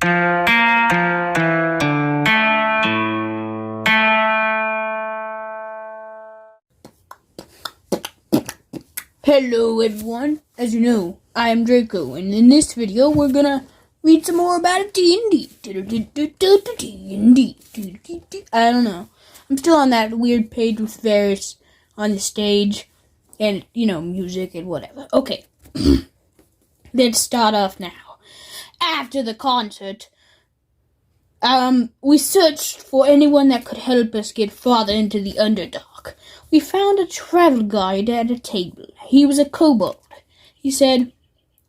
Hello everyone, as you know, I am Draco, and in this video we're gonna read some more about D&D. I don't know, I'm still on that weird page with Varys on the stage, and, music and whatever. Okay, let's start off now. After the concert, we searched for anyone that could help us get farther into the Underdark. We found a travel guide at a table. He was a kobold. He said,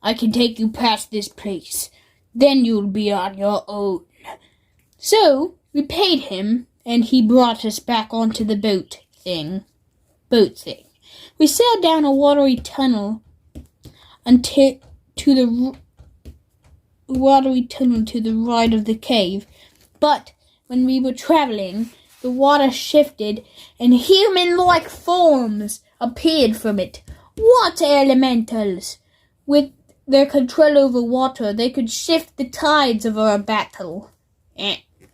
"I can take you past this place. Then you'll be on your own." So, we paid him, and he brought us back onto the boat thing. We sailed down a watery tunnel to the right of the cave. But when we were traveling, the water shifted, and human-like forms appeared from it. Water elementals! With their control over water, they could shift the tides of our battle.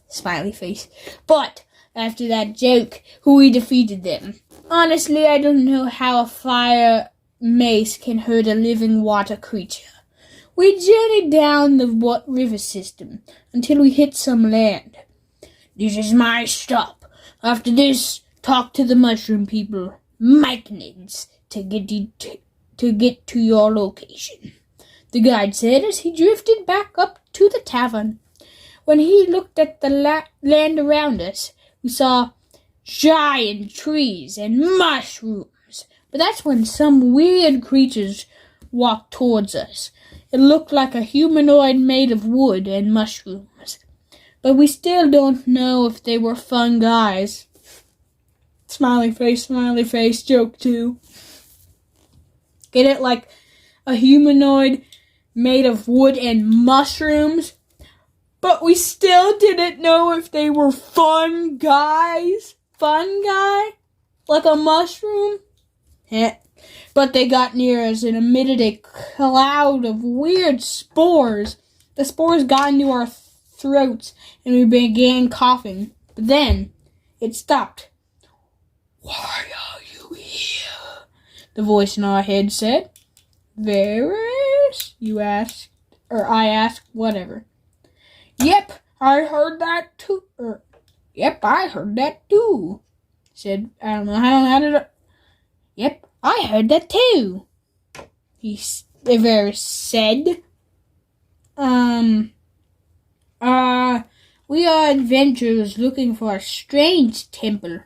Smiley face. But after that joke, we defeated them. Honestly, I don't know how a fire mace can hurt a living water creature. We journeyed down the river system until we hit some land. "This is my stop. After this, talk to the mushroom people, myconids, to get to your location," the guide said as he drifted back up to the tavern. When he looked at the land around us, we saw giant trees and mushrooms. But that's when some weird creatures walked towards us. It looked like a humanoid made of wood and mushrooms. But we still don't know if they were fun guys. Smiley face, joke too. Get it? Like a humanoid made of wood and mushrooms? But we still didn't know if they were fun guys. Fun guy? Like a mushroom? But they got near us and emitted a cloud of weird spores. The spores got into our throats and we began coughing. But then it stopped. "Why are you here?" the voice in our head said. "Varys?" I asked, whatever. "Yep, I heard that too. Said, I don't know how to. "Yep, I heard that too," Varys said. We are adventurers looking for a strange temple.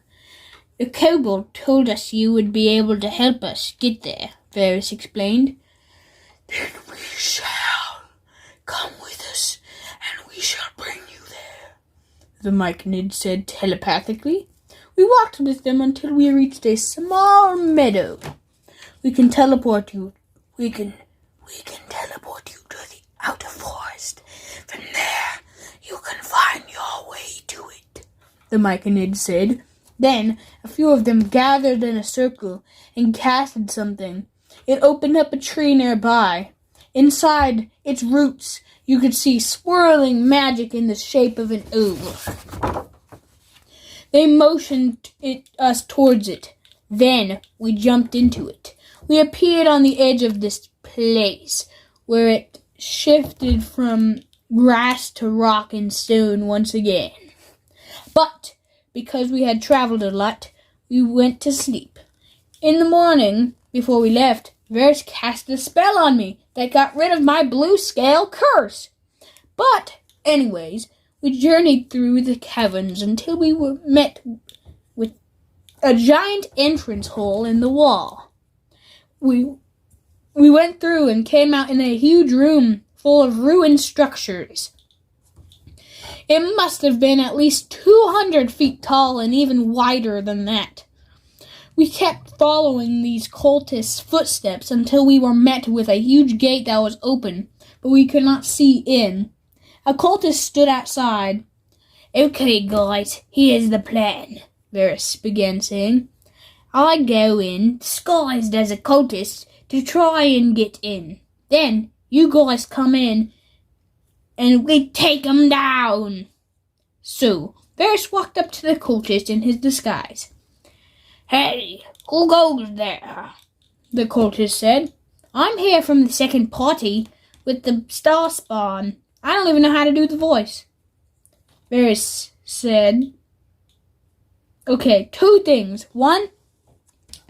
The kobold told us you would be able to help us get there," Varys explained. "Then we shall. Come with us, and we shall bring you there," the myconid said telepathically. We walked with them until we reached a small meadow. "We can teleport you. We can teleport you to the outer forest. From there, you can find your way to it," the myconid said. Then a few of them gathered in a circle and casted something. It opened up a tree nearby. Inside its roots, you could see swirling magic in the shape of an oval. They motioned us towards it. Then we jumped into it. We appeared on the edge of this place, where it shifted from grass to rock and stone once again. But because we had traveled a lot, we went to sleep. In the morning, before we left, Varys cast a spell on me that got rid of my blue scale curse. But, anyways, we journeyed through the caverns until we were met with a giant entrance hole in the wall. We went through and came out in a huge room full of ruined structures. It must have been at least 200 feet tall and even wider than that. We kept following these cultists' footsteps until we were met with a huge gate that was open, but we could not see in. A cultist stood outside. "Okay, guys, here's the plan," Varys began saying. "I go in, disguised as a cultist, to try and get in. Then, you guys come in and we take 'em down. So, Varys walked up to the cultist in his disguise. Hey, who goes there? The cultist said. I'm here from the second party with the star spawn. I don't even know how to do the voice. Varys said, okay, 2 things. 1,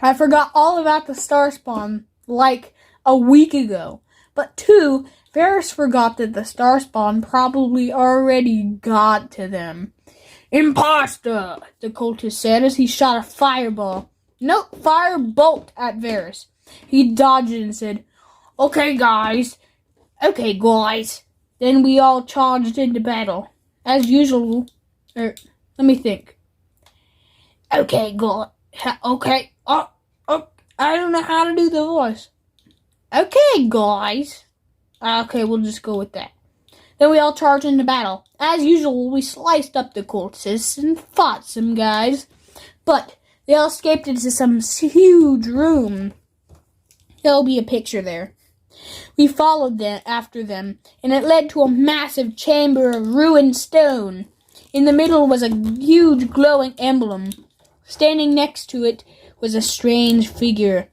I forgot all about the star spawn like a week ago. But 2, Varys forgot that the star spawn probably already got to them. Imposter, the cultist said as he shot a firebolt at Varys. He dodged it and said, Okay, guys. Then we all charged into battle. As usual. Let me think. Okay, guys. Okay. I don't know how to do the voice. Okay, guys. Okay, we'll just go with that. Then we all charged into battle. As usual, we sliced up the cultists and fought some guys. But they all escaped into some huge room. There'll be a picture there. We followed them after them, and it led to a massive chamber of ruined stone. In the middle was a huge glowing emblem. Standing next to it was a strange figure.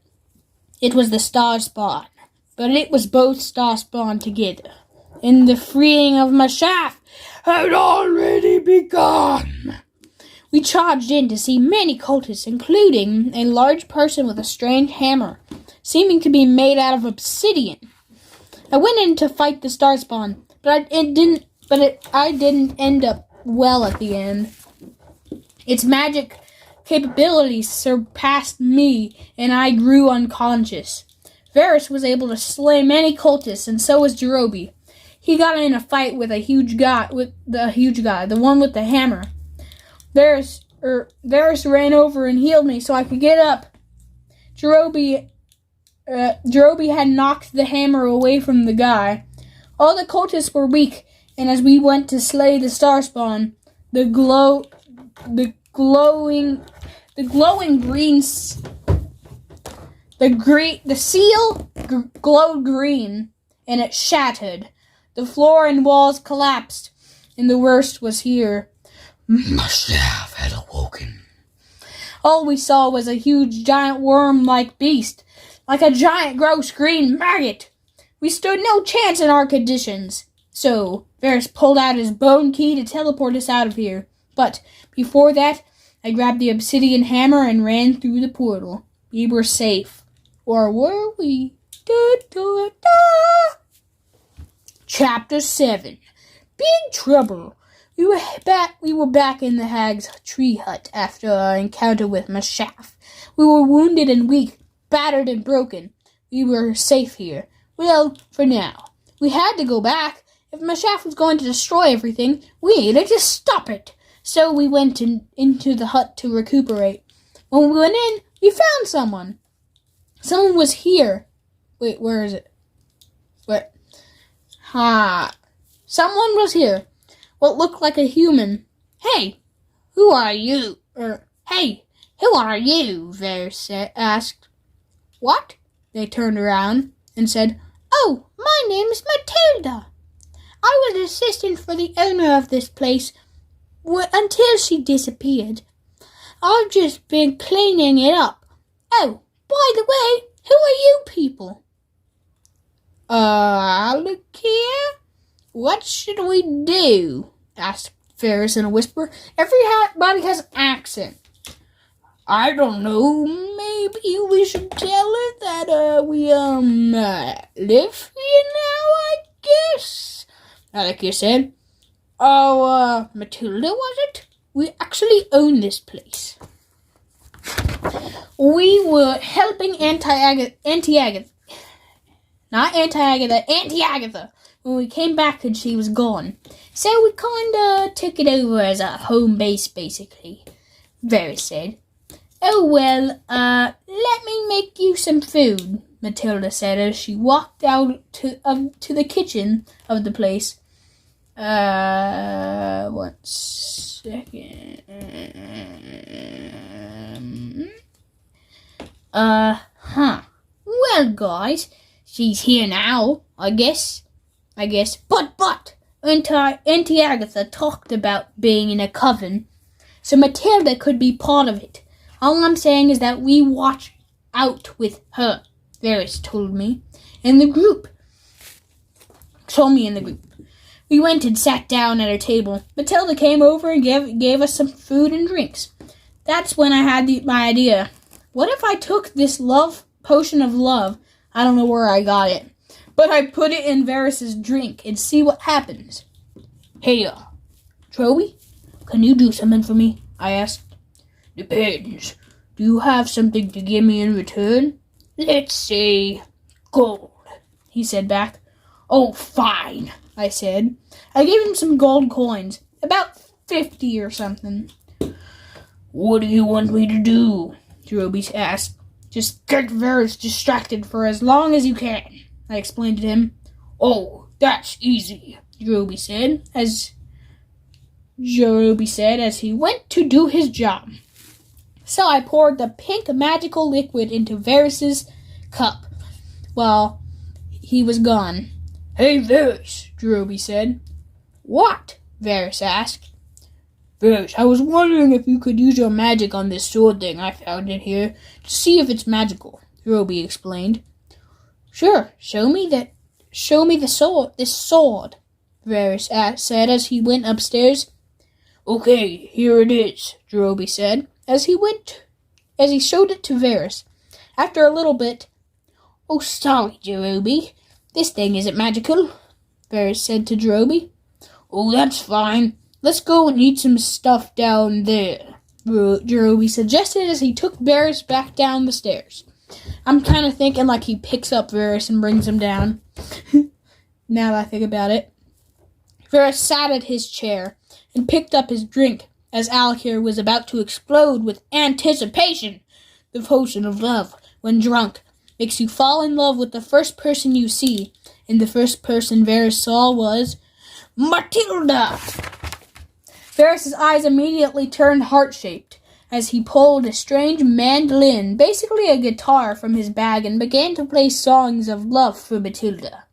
It was the Star Spawn, but it was both Star Spawn together. And the freeing of Mashaf had already begun. We charged in to see many cultists, including a large person with a strange hammer, seeming to be made out of obsidian. I went in to fight the Star Spawn, but I didn't end up well at the end. Its magic capabilities surpassed me, and I grew unconscious. Varys was able to slay many cultists, and so was Jerobi. He got in a fight with the one with the hammer. Varys ran over and healed me so I could get up. Jerobi had knocked the hammer away from the guy. All the cultists were weak, and as we went to slay the Star Spawn, the seal glowed green, and it shattered. The floor and walls collapsed, and the worst was here. Mashaf had awoken. All we saw was a huge giant worm-like beast, like a giant gross green maggot. We stood no chance in our conditions. So, Varys pulled out his bone key to teleport us out of here. But, before that, I grabbed the obsidian hammer and ran through the portal. We were safe. Or were we? Chapter 7. Big Trouble. We were back in the hag's tree hut after our encounter with Mashaf. We were wounded and weak, battered and broken. We were safe here. Well, for now. We had to go back. If Mashaf was going to destroy everything, we needed to stop it. So we went into the hut to recuperate. When we went in, we found someone. Someone was here. Wait, where is it? Where? Someone was here. What looked like a human. Hey, who are you? Hey, who are you? Varys asked. What? They turned around and said, Oh, my name's Matilda. I was assistant for the owner of this place until she disappeared. I've just been cleaning it up. Oh, by the way, who are you people? Look here. What should we do? Asked Varys in a whisper. Everybody has an accent. I don't know. Maybe we should tell her that we live here now, I guess. Like you said. Oh, Matilda, was it? We actually own this place. We were helping Auntie Agatha, when we came back and she was gone. So we kinda took it over as a home base, basically. Varys said. Oh, well, let me make you some food, Matilda said as she walked out to the kitchen of the place. 1 second. Well, guys, she's here now, I guess. But, Auntie Agatha talked about being in a coven, so Matilda could be part of it. All I'm saying is that we watch out with her, Varys told me. In the group. Told me in the group. We went and sat down at a table. Matilda came over and gave us some food and drinks. That's when I had my idea. What if I took this potion of love? I don't know where I got it, but I put it in Varys' drink and see what happens. Hey, Troby, can you do something for me? I asked. Depends. Do you have something to give me in return? Let's say gold, he said back. Oh, fine, I said. I gave him some gold coins, about 50 or something. What do you want me to do? Droby asked. Just get Varys distracted for as long as you can, I explained to him. Oh, that's easy, Droby said as he went to do his job. So I poured the pink magical liquid into Varys' cup while he was gone. Hey, Varys, Droby said. What? Varys asked. Varys, I was wondering if you could use your magic on this sword thing I found in here to see if it's magical, Droby explained. Sure, show me this sword, Varys said as he went upstairs. Okay, here it is, Droby said as he showed it to Varys. After a little bit, oh, sorry, Droby, this thing isn't magical, Varys said to Droby. Oh, that's fine. Let's go and eat some stuff down there, Droby suggested as he took Varys back down the stairs. I'm kind of thinking like he picks up Varys and brings him down, now that I think about it. Varys sat at his chair and picked up his drink as Alakir was about to explode with anticipation. The potion of love, when drunk, makes you fall in love with the first person you see, and the first person Varys saw was Matilda! Varys' eyes immediately turned heart-shaped as he pulled a strange mandolin, basically a guitar, from his bag and began to play songs of love for Matilda.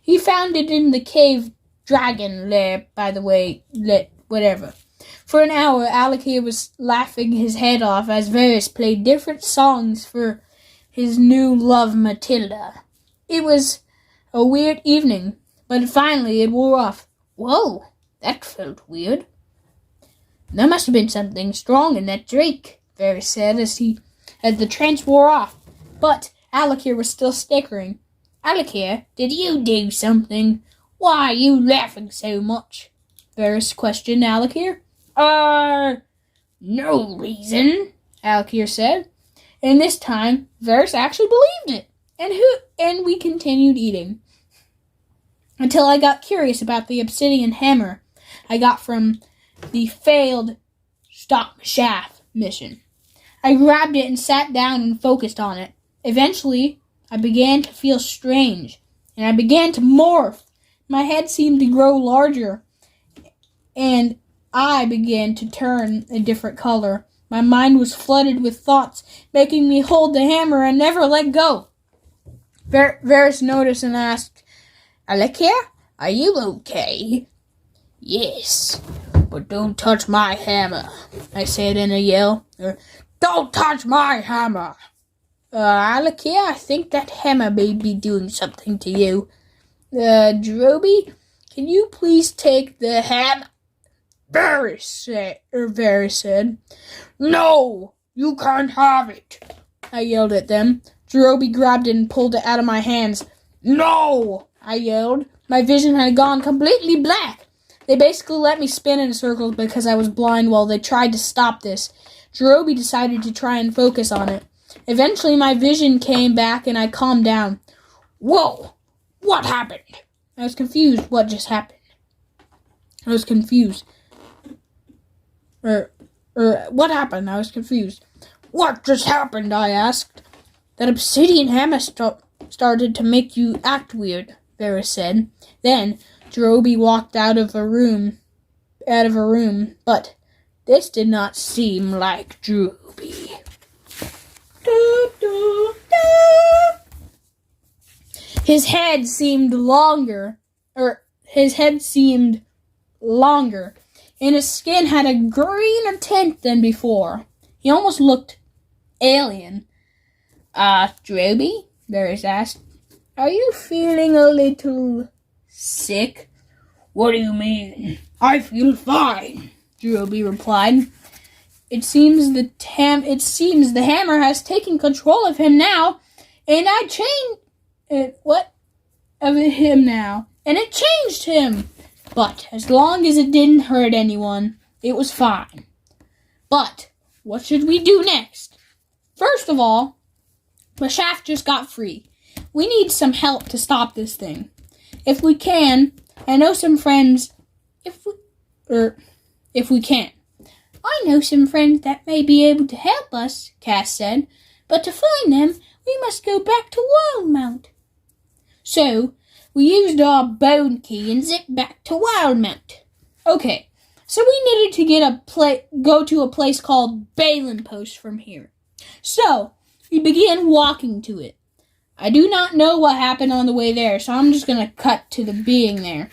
He found it in the cave dragon lair, by the way, whatever. For an hour, Alakir was laughing his head off as Varys played different songs for his new love, Matilda. It was a weird evening, but finally it wore off. Whoa, that felt weird. There must have been something strong in that drink, Varys said as the trance wore off. But Alakir was still snickering. Alakir, did you do something? Why are you laughing so much? Varys questioned Alakir. No reason, Alakir said. And this time, Varys actually believed it. And we continued eating. Until I got curious about the obsidian hammer I got from the failed Stop Shaft mission. I grabbed it and sat down and focused on it. Eventually, I began to feel strange, and I began to morph. My head seemed to grow larger, and I began to turn a different color. My mind was flooded with thoughts, making me hold the hammer and never let go. Varys noticed and asked, Alakir, are you okay? Yes, but don't touch my hammer, I said in a yell. Don't touch my hammer! Alakir, I think that hammer may be doing something to you. Droby, can you please take the hammer? Varys said. No, you can't have it, I yelled at them. Droby grabbed it and pulled it out of my hands. No, I yelled. My vision had gone completely black. They basically let me spin in circles because I was blind while they tried to stop this. Droby decided to try and focus on it. Eventually my vision came back and I calmed down. Whoa! What happened? I was confused. What just happened? I was confused. What happened? I was confused. What just happened? I asked. That obsidian hammer started to make you act weird, Varys said. Then Droby walked out of a room, but this did not seem like Droby. His head seemed longer, his head seemed longer, and his skin had a greener tint than before. He almost looked alien. Droby? Varys asked. Are you feeling a little sick? What do you mean? I feel fine, Droby replied. It seems the hammer has taken control of him now, and it changed him. But as long as it didn't hurt anyone, it was fine. But what should we do next? First of all, the shaft just got free. We need some help to stop this thing. If we can, I know some friends. If we can't. I know some friends that may be able to help us, Cass said, but to find them, we must go back to Wildmount. So, we used our bone key and zipped back to Wildmount. Okay, so we needed to go to a place called Balin Post from here. So, we began walking to it. I do not know what happened on the way there, so I'm just going to cut to the being there.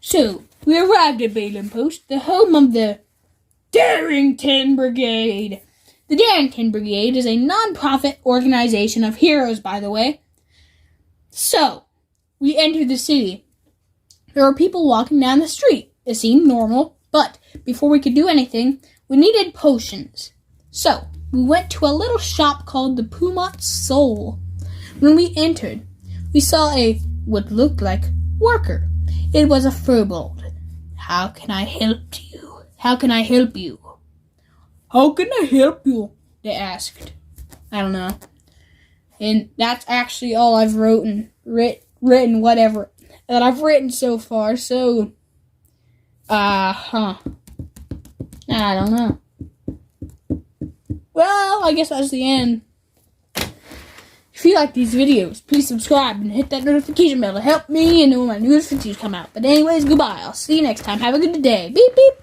So, we arrived at Balin Post, the home of the Darrington Brigade. The Darrington Brigade is a non-profit organization of heroes, by the way. So, we entered the city. There were people walking down the street. It seemed normal, but before we could do anything, we needed potions. So, we went to a little shop called the Pumat Soul. When we entered, we saw what looked like worker. It was a furbolg. How can I help you? How can I help you? How can I help you? They asked. I don't know. And that's actually all I've written whatever that I've written so far. So, I don't know. Well, I guess that's the end. If you like these videos, please subscribe and hit that notification bell to help me and know when my newest videos come out. But anyways, goodbye. I'll see you next time. Have a good day. Beep, beep.